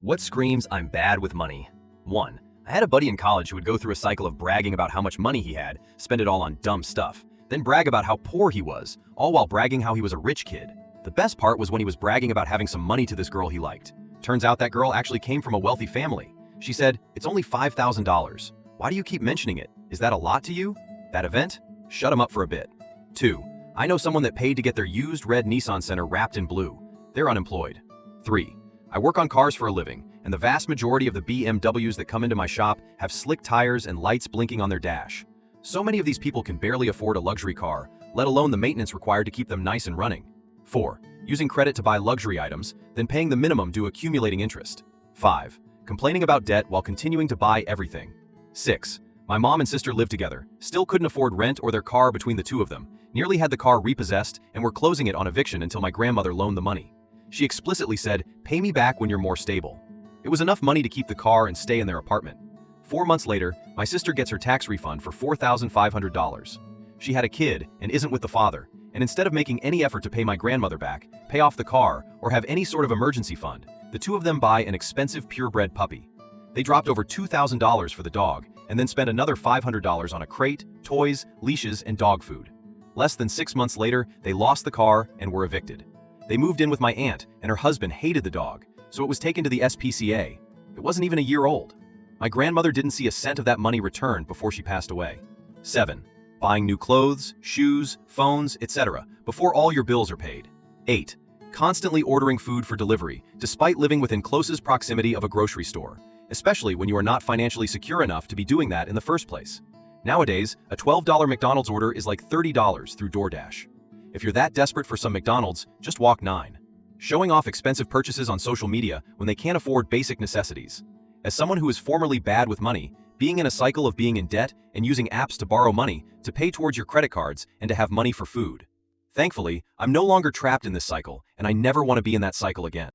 What screams I'm bad with money? 1. I had a buddy in college who would go through a cycle of bragging about how much money he had, spend it all on dumb stuff, then brag about how poor he was, all while bragging how he was a rich kid. The best part was when he was bragging about having some money to this girl he liked. Turns out that girl actually came from a wealthy family. She said, "It's only $5,000. Why do you keep mentioning it? Is that a lot to you?" That event? Shut him up for a bit. 2. I know someone that paid to get their used red Nissan Sentra wrapped in blue. They're unemployed. 3. I work on cars for a living, and the vast majority of the BMWs that come into my shop have slick tires and lights blinking on their dash. So many of these people can barely afford a luxury car, let alone the maintenance required to keep them nice and running. 4. Using credit to buy luxury items, then paying the minimum due accumulating interest. 5. Complaining about debt while continuing to buy everything. 6. My mom and sister lived together, still couldn't afford rent or their car between the two of them, nearly had the car repossessed, and were closing it on eviction until my grandmother loaned the money. She explicitly said, "Pay me back when you're more stable." It was enough money to keep the car and stay in their apartment. 4 months later, my sister gets her tax refund for $4,500. She had a kid and isn't with the father, and instead of making any effort to pay my grandmother back, pay off the car, or have any sort of emergency fund, the two of them buy an expensive purebred puppy. They dropped over $2,000 for the dog, and then spent another $500 on a crate, toys, leashes, and dog food. Less than 6 months later, they lost the car and were evicted. They moved in with my aunt, and her husband hated the dog, so it was taken to the SPCA. It wasn't even a year old. My grandmother didn't see a cent of that money returned before she passed away. 7. Buying new clothes, shoes, phones, etc. before all your bills are paid. 8. Constantly ordering food for delivery, despite living within closest proximity of a grocery store, especially when you are not financially secure enough to be doing that in the first place. Nowadays, a $12 McDonald's order is like $30 through DoorDash. If you're that desperate for some McDonald's, just walk 9. Showing off expensive purchases on social media when they can't afford basic necessities. As someone who is formerly bad with money, being in a cycle of being in debt and using apps to borrow money, to pay towards your credit cards, and to have money for food. Thankfully, I'm no longer trapped in this cycle, and I never want to be in that cycle again.